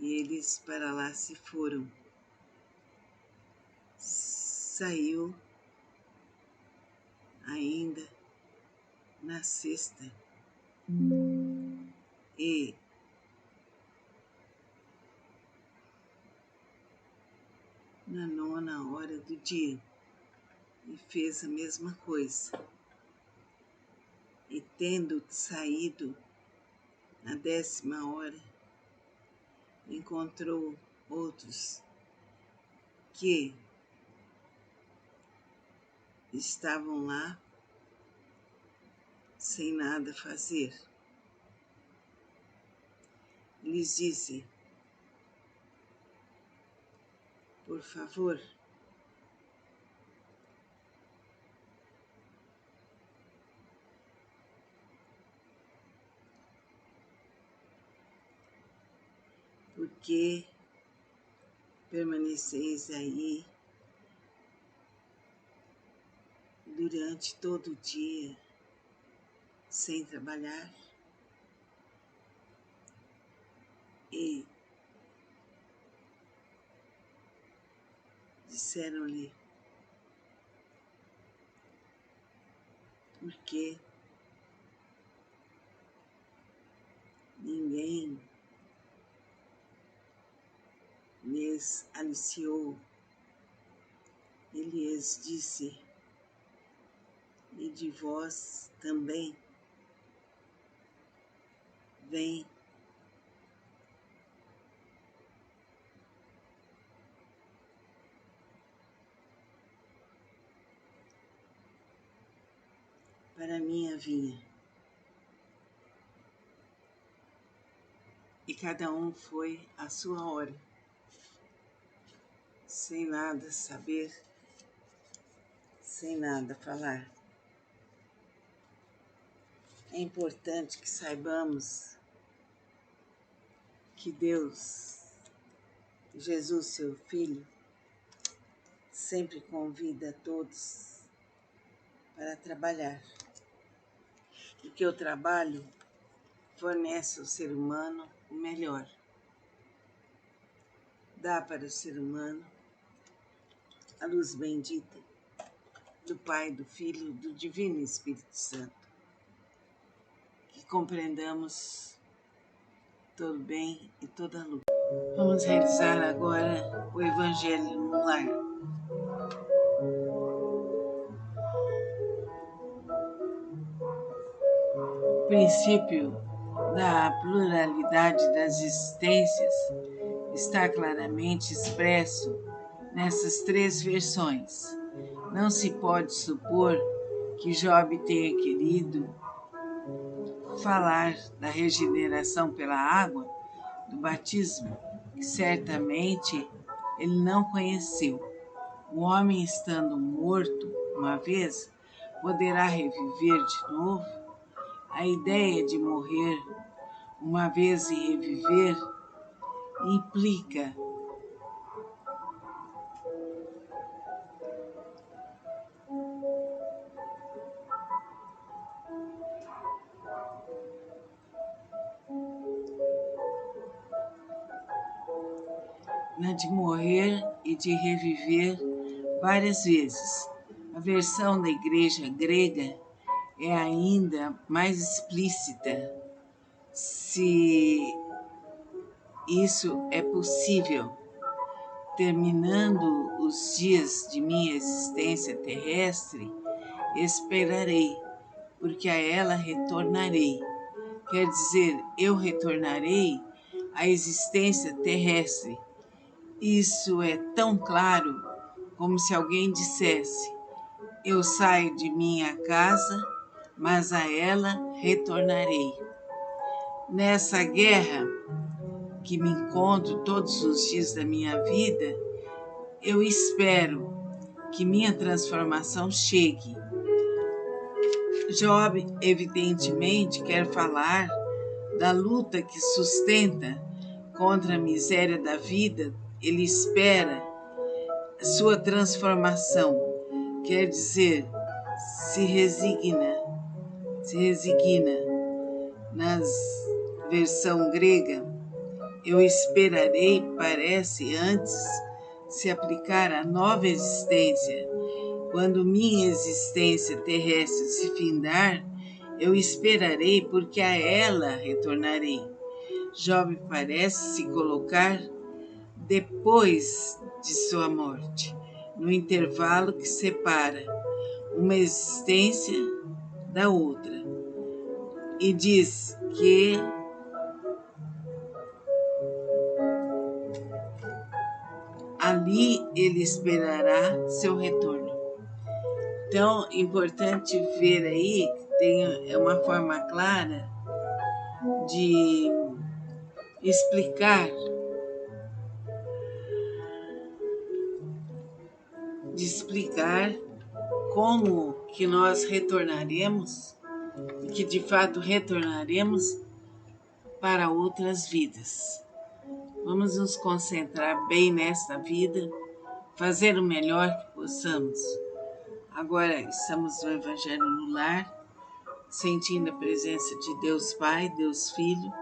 E eles para lá se foram. Saiu ainda na 6ª e na 9ª hora do dia, e fez a mesma coisa. E tendo saído na 10ª hora, encontrou outros que estavam lá sem nada fazer. Lhes disse: por favor, por que permaneceis aí durante todo o dia sem trabalhar? E disseram-lhe: porque ninguém lhes aliciou. E lhes disse: e de vós também, vem. Para a minha vinha. E cada um foi à sua hora, sem nada saber, sem nada falar. É importante que saibamos que Deus, Jesus, seu Filho, sempre convida todos para trabalhar, porque o trabalho fornece ao ser humano o melhor. Dá para o ser humano a luz bendita do Pai, do Filho e do Divino Espírito Santo. Que compreendamos todo bem e toda luz. Vamos realizar agora o Evangelho no lar. O princípio da pluralidade das existências está claramente expresso nessas 3 versões. Não se pode supor que Job tenha querido falar da regeneração pela água, do batismo, que certamente ele não conheceu. O homem, estando morto uma vez, poderá reviver de novo? A ideia de morrer uma vez e reviver implica na de morrer e de reviver várias vezes. A versão da igreja grega é ainda mais explícita. Se isso é possível, terminando os dias de minha existência terrestre, esperarei, porque a ela retornarei. Quer dizer, eu retornarei à existência terrestre. Isso é tão claro como se alguém dissesse: eu saio de minha casa, mas a ela retornarei. Nessa guerra que me encontro todos os dias da minha vida, eu espero que minha transformação chegue. Job, evidentemente, quer falar da luta que sustenta contra a miséria da vida. Ele espera sua transformação, quer dizer, se resigna. Na versão grega, eu esperarei parece antes se aplicar à nova existência. Quando minha existência terrestre se findar, eu esperarei porque a ela retornarei. Job parece se colocar depois de sua morte, no intervalo que separa uma existência da outra, e diz que ali ele esperará seu retorno. Então, é importante ver aí que tem uma forma clara de explicar como que nós retornaremos e que de fato retornaremos para outras vidas. Vamos nos concentrar bem nesta vida, fazer o melhor que possamos. Agora estamos no Evangelho no Lar, sentindo a presença de Deus Pai, Deus Filho,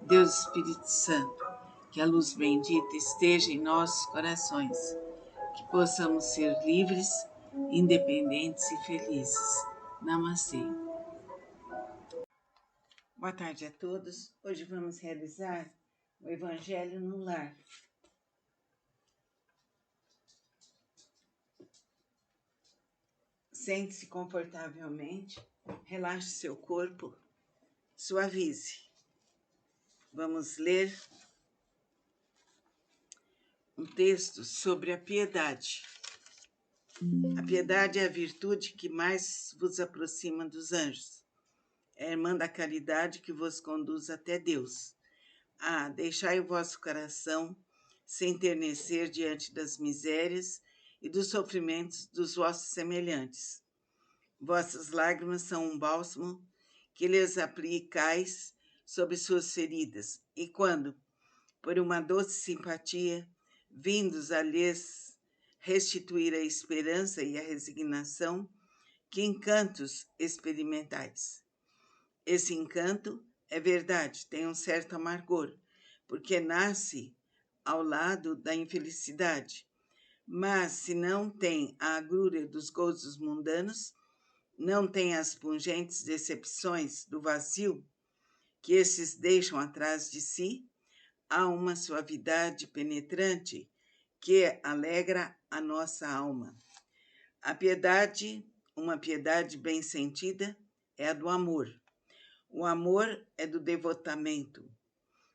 Deus Espírito Santo. Que a luz bendita esteja em nossos corações, que possamos ser livres, independentes e felizes. Namastê. Boa tarde a todos. Hoje vamos realizar o Evangelho no Lar. Sente-se confortavelmente, relaxe seu corpo, suavize. Vamos ler um texto sobre a piedade. A piedade é a virtude que mais vos aproxima dos anjos. É a irmã da caridade que vos conduz até Deus. Deixai o vosso coração se enternecer diante das misérias e dos sofrimentos dos vossos semelhantes. Vossas lágrimas são um bálsamo que lhes aplicais sobre suas feridas, e quando, por uma doce simpatia, vindos a lhes restituir a esperança e a resignação, que encantos experimentais. Esse encanto, é verdade, tem um certo amargor, porque nasce ao lado da infelicidade, mas se não tem a agrura dos gozos mundanos, não tem as pungentes decepções do vazio que esses deixam atrás de si, há uma suavidade penetrante que alegra a nossa alma. A piedade, uma piedade bem sentida, é a do amor. O amor é do devotamento.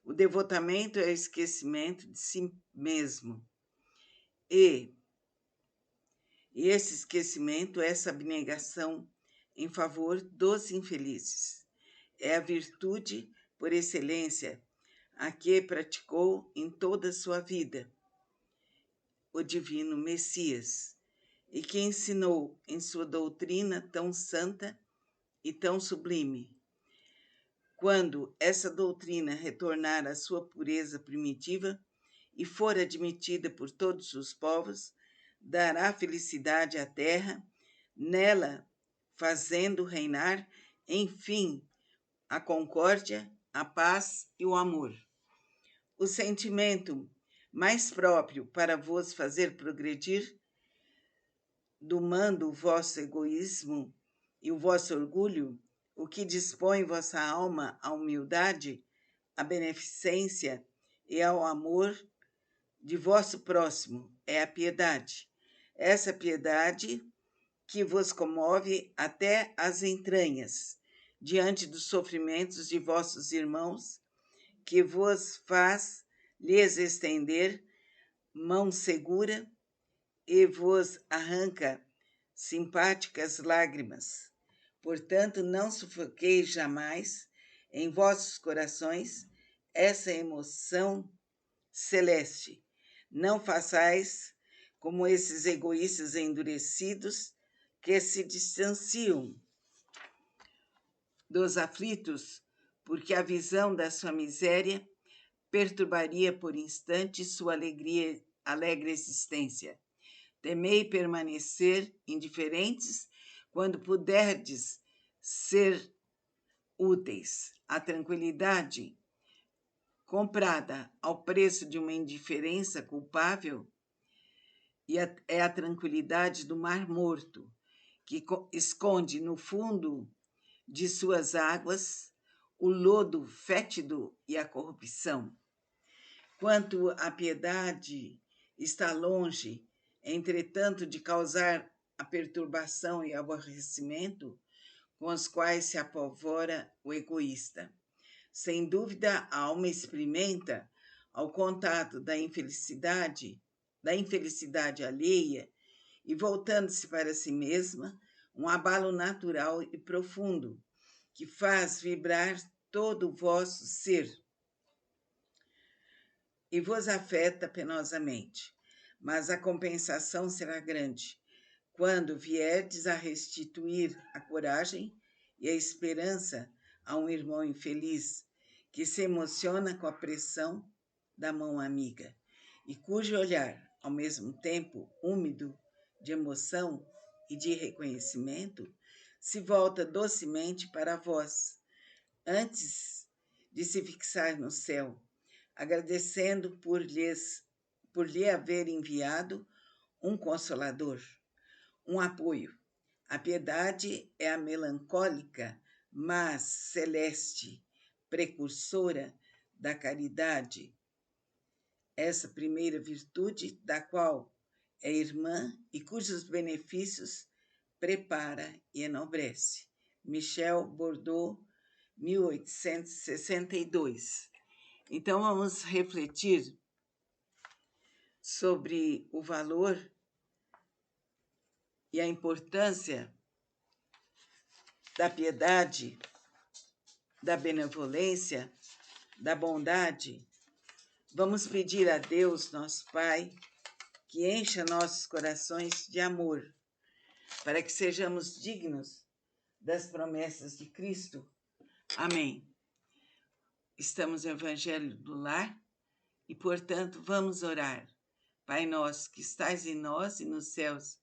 O devotamento é o esquecimento de si mesmo. E esse esquecimento, essa abnegação em favor dos infelizes. É a virtude por excelência a que praticou em toda a sua vida o divino Messias. e que ensinou em sua doutrina tão santa e tão sublime. Quando essa doutrina retornar à sua pureza primitiva e for admitida por todos os povos, dará felicidade à terra, nela fazendo reinar, enfim, a concórdia, a paz e o amor. O sentimento mais próprio para vos fazer progredir, domando o vosso egoísmo e o vosso orgulho, o que dispõe vossa alma à humildade, à beneficência e ao amor de vosso próximo, é a piedade. Essa piedade que vos comove até as entranhas, diante dos sofrimentos de vossos irmãos, que vos faz lhes estender mão segura e vos arranca simpáticas lágrimas. Portanto, não sufoqueis jamais em vossos corações essa emoção celeste. Não façais como esses egoístas endurecidos que se distanciam dos aflitos, porque a visão da sua miséria perturbaria por instantes sua alegre existência. Temei permanecer indiferentes quando puderdes ser úteis. A tranquilidade, comprada ao preço de uma indiferença culpável, é a tranquilidade do mar morto, que esconde no fundo de suas águas o lodo fétido e a corrupção. Quanto a piedade está longe, entretanto, de causar a perturbação e aborrecimento com os quais se apavora o egoísta. Sem dúvida, a alma experimenta, ao contato da infelicidade alheia, e voltando-se para si mesma, um abalo natural e profundo, que faz vibrar todo o vosso ser e vos afeta penosamente. Mas a compensação será grande, quando vierdes a restituir a coragem e a esperança a um irmão infeliz, que se emociona com a pressão da mão amiga, e cujo olhar, ao mesmo tempo úmido de emoção e de reconhecimento, se volta docemente para vós, antes de se fixar no céu, agradecendo por lhe haver enviado um consolador, um apoio. A piedade é a melancólica, mas celeste, precursora da caridade, essa primeira virtude da qual é irmã e cujos benefícios prepara e enobrece. Michel Bordeaux, 1862. Então, vamos refletir sobre o valor e a importância da piedade, da benevolência, da bondade. Vamos pedir a Deus, nosso Pai, que encha nossos corações de amor, para que sejamos dignos das promessas de Cristo. Amém. Estamos no Evangelho do Lar e, portanto, vamos orar. Pai nosso, que estais em nós e nos céus,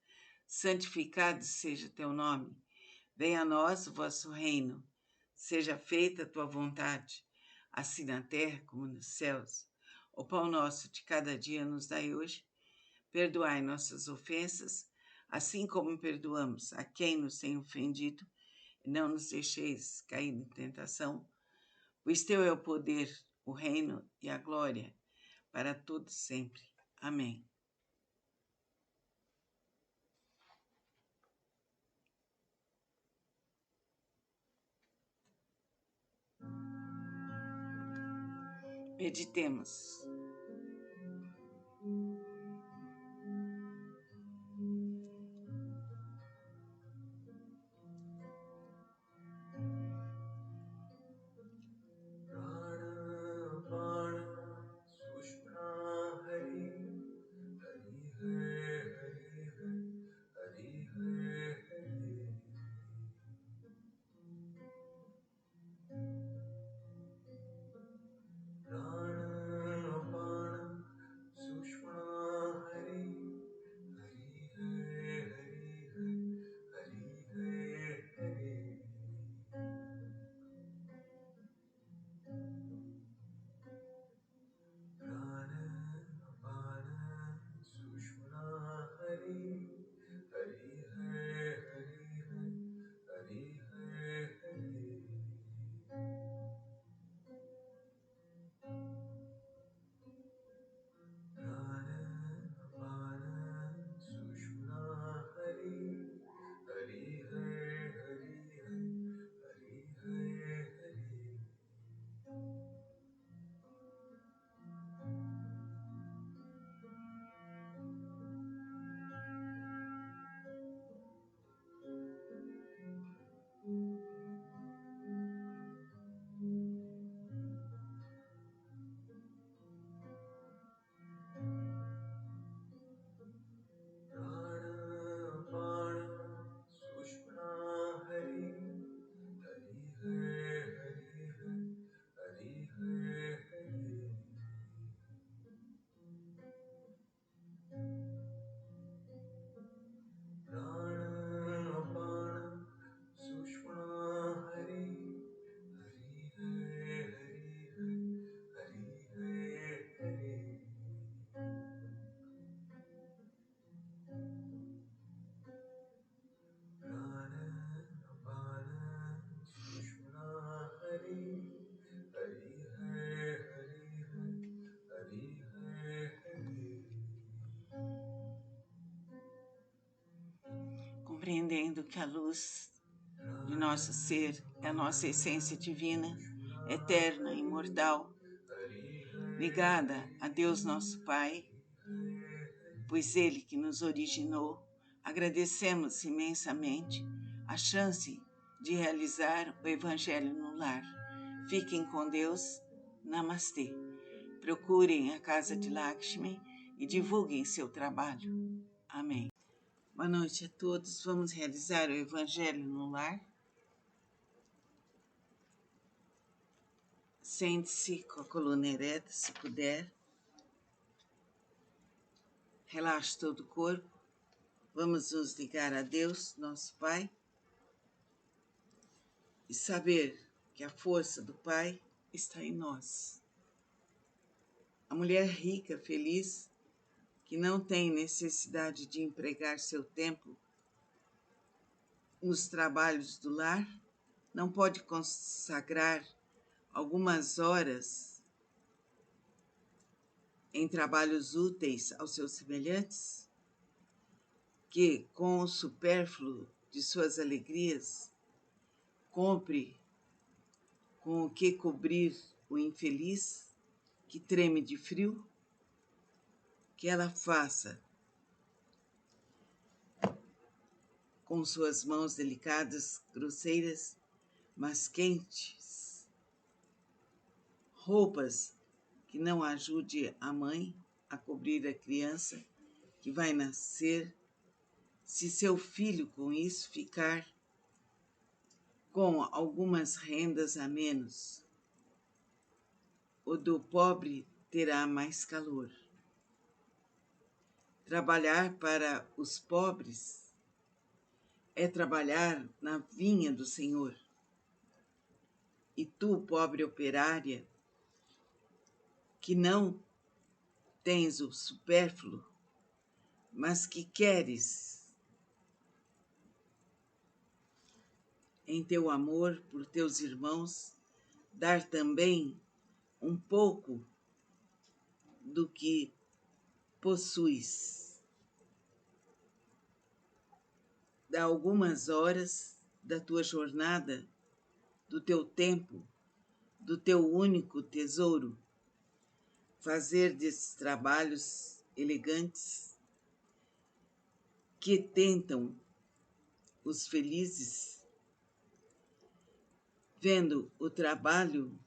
santificado seja teu nome. Venha a nós o vosso reino. Seja feita a tua vontade, assim na terra como nos céus. O pão nosso de cada dia nos dai hoje. Perdoai nossas ofensas, assim como perdoamos a quem nos tem ofendido. E não nos deixeis cair em tentação, pois teu é o poder, o reino e a glória, para todos sempre. Amém. Meditemos. compreendendo que a luz de nosso ser é a nossa essência divina, eterna, imortal, ligada a Deus nosso Pai, pois Ele que nos originou. Agradecemos imensamente a chance de realizar o Evangelho no lar. Fiquem com Deus. Namastê. Procurem a Casa de Lakshmi e divulguem seu trabalho. Amém. Boa noite a todos. Vamos realizar o Evangelho no lar. Sente-se com a coluna ereta, se puder. Relaxe todo o corpo. Vamos nos ligar a Deus, nosso Pai, e saber que a força do Pai está em nós. A mulher rica, feliz, que não tem necessidade de empregar seu tempo nos trabalhos do lar, não pode consagrar algumas horas em trabalhos úteis aos seus semelhantes, que, com o supérfluo de suas alegrias, compre com o que cobrir o infeliz que treme de frio, que ela faça com suas mãos delicadas, grosseiras, mas quentes, roupas que não ajude a mãe a cobrir a criança que vai nascer, se seu filho com isso ficar com algumas rendas a menos. O do pobre terá mais calor. Trabalhar para os pobres é trabalhar na vinha do Senhor. E tu, pobre operária, que não tens o supérfluo, mas que queres, em teu amor por teus irmãos, dar também um pouco do que possuis. Dá algumas horas da tua jornada, do teu tempo, do teu único tesouro, fazer desses trabalhos elegantes que tentam os felizes, vendo o trabalho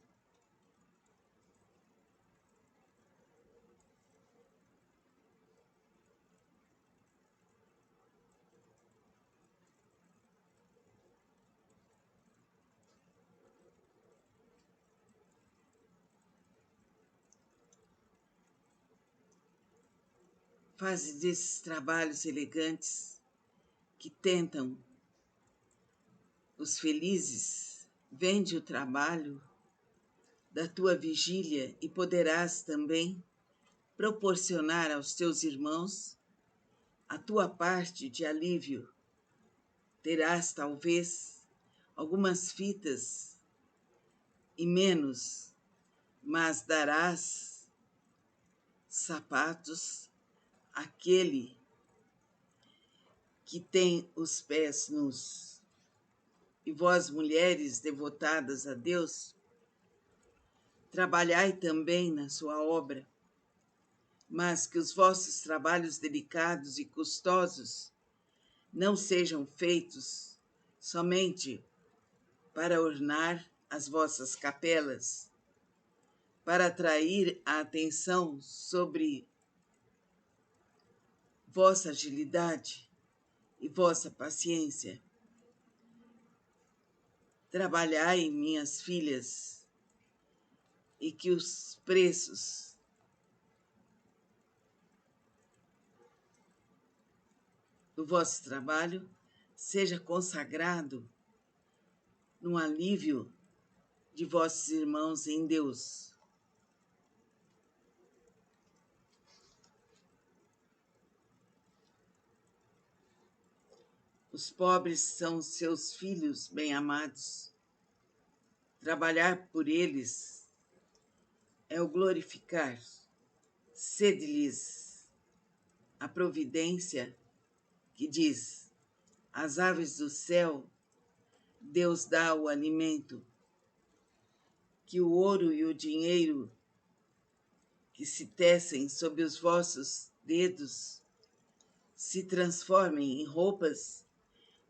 faz desses trabalhos elegantes que tentam os felizes, vende o trabalho da tua vigília e poderás também proporcionar aos teus irmãos a tua parte de alívio. Terás, talvez, algumas fitas e menos, mas darás sapatos àquele que tem os pés nus. E vós, mulheres devotadas a Deus, trabalhai também na sua obra, mas que os vossos trabalhos delicados e custosos não sejam feitos somente para ornar as vossas capelas, para atrair a atenção sobre vossa agilidade e vossa paciência. Trabalhai, minhas filhas, e que os preços do vosso trabalho seja consagrado no alívio de vossos irmãos em Deus. Os pobres são seus filhos bem-amados. Trabalhar por eles é o glorificar. Sede-lhes a providência que diz: Às aves do céu, Deus dá o alimento. Que o ouro e o dinheiro que se tecem sob os vossos dedos se transformem em roupas,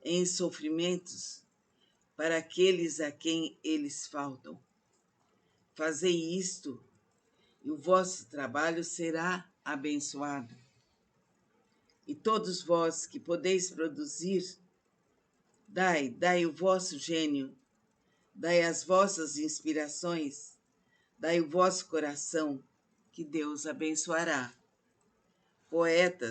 em sofrimentos para aqueles a quem eles faltam. Fazei isto e o vosso trabalho será abençoado. E todos vós que podeis produzir, dai o vosso gênio, dai as vossas inspirações, dai o vosso coração, que Deus abençoará. Poetas